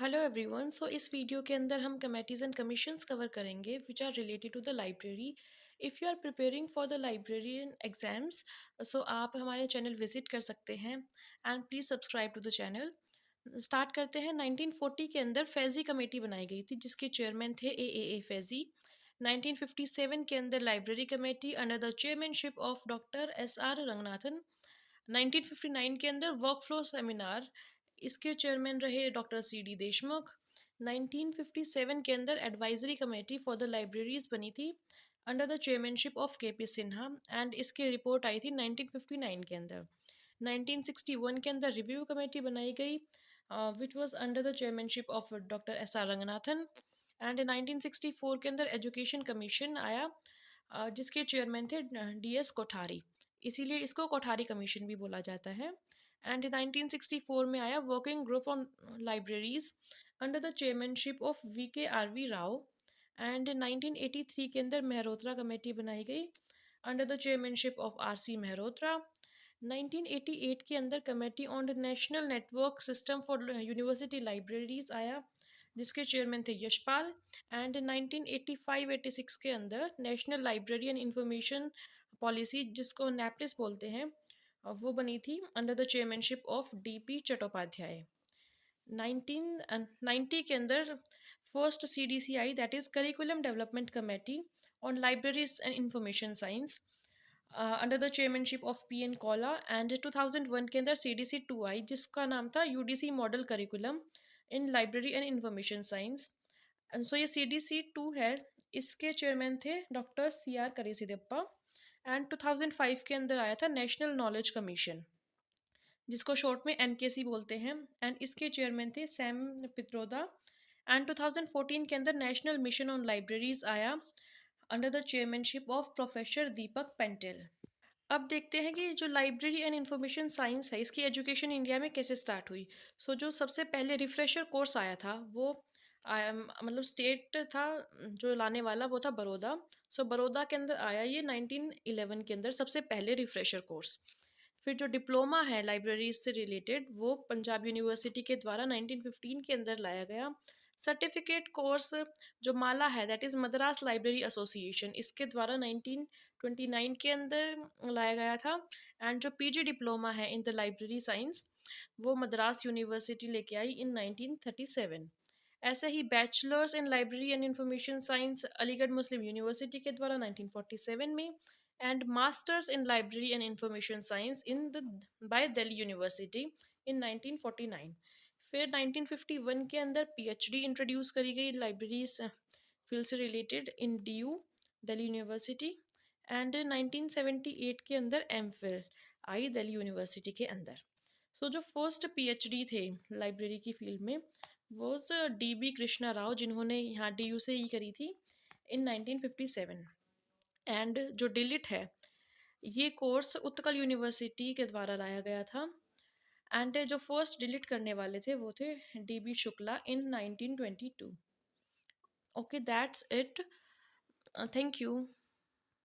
Hello everyone. इस video के अंदर हम कमेटीज़ एंड कमीशंस कवर करेंगे which are related to the library. If you are preparing for the librarian exams, आप हमारे चैनल विजिट कर सकते हैं and please subscribe to the channel. Start करते हैं। 1940 के अंदर फैज़ी कमेटी बनाई गई थी जिसके चेयरमैन थे ए फैज़ी। 1957 के अंदर library committee under the chairmanship of doctor SR Ranganathan. 1959 के अंदर वर्क फ्लो सेमिनार, इसके चेयरमैन रहे डॉक्टर CD देशमुख। 1957 के अंदर advisory committee for the libraries बनी थी under the chairmanship of KP Sinha and इसकी रिपोर्ट आई थी 1959 के अंदर। 1961 के अंदर रिव्यू कमेटी बनाई गई which was under the chairmanship of doctor SR Ranganathan. And 1964 के अंदर एजुकेशन कमीशन आया जिसके चेयरमैन थे DS कोठारी, इसीलिए इसको कोठारी कमीशन भी बोला जाता है। एंड 1964 में आया working group on libraries under the chairmanship of VKRV Rao. And 1983 के अंदर मेहरोत्रा कमेटी बनाई गई under the chairmanship of RC Mehrotra. 1988 के अंदर committee on national network system for university libraries आया जिसके चेयरमैन थे यशपाल। एंड 1985-86 के अंदर national library and information policy, जिसको NAPTIS बोलते हैं, वो बनी थी under the chairmanship of DP Chattopadhyay. 1990 के अंदर first CDC I, that is curriculum development committee on libraries and information science under the chairmanship of PN Kaula. And 2001 के अंदर CDC 2 आई जिसका नाम था UDC model curriculum in library and information science. ये CDC 2 है, इसके चेयरमैन थे डॉक्टर CR करेसीदेप्पा। एंड 2005 के अंदर आया था नेशनल नॉलेज कमीशन जिसको शॉर्ट में NKC बोलते हैं एंड इसके चेयरमैन थे सैम पित्रोदा। एंड 2014 के अंदर नेशनल मिशन ऑन लाइब्रेरीज आया under the chairmanship of professor Deepak pintail. अब देखते हैं कि जो लाइब्रेरी एंड इंफॉर्मेशन साइंस है इसकी एजुकेशन इंडिया में कैसे स्टार्ट हुई। जो सबसे पहले रिफ्रेशर कोर्स आया था वो मतलब स्टेट था जो लाने वाला, वो था बड़ौदा। बड़ौदा के अंदर आया ये 1911 के अंदर सबसे पहले रिफ्रेशर कोर्स। फिर जो डिप्लोमा है लाइब्रेरीज से रिलेटेड वो पंजाब यूनिवर्सिटी के द्वारा 1915 के अंदर लाया गया। सर्टिफिकेट कोर्स जो माला है, that is Madras library association, इसके द्वारा 1929 के अंदर लाया गया था। एंड जो PG डिप्लोमा है इन द लाइब्रेरी साइंस वो मद्रास यूनिवर्सिटी लेके आई इन 1937। ऐसे ही bachelors in library and information science Aligarh Muslim university के द्वारा 1947 में। And masters in library and information science in the by Delhi university in 1949। फिर 1951 के अंदर PhD इंट्रोड्यूस करी गई लाइब्रेरीज फील्ड से related in DU Delhi university. And 1978 के अंदर MPhil आई दिल्ली यूनिवर्सिटी के अंदर। जो फर्स्ट PhD थे लाइब्रेरी की फील्ड में वो DB कृष्णा राव, जिन्होंने यहाँ DU से ही करी थी इन 1957। एंड जो डिलिट है ये कोर्स उत्कल यूनिवर्सिटी के द्वारा लाया गया था। एंड जो फर्स्ट डिलीट करने वाले थे वो थे DB Shukla in 1922। Okay, that's it. Thank you.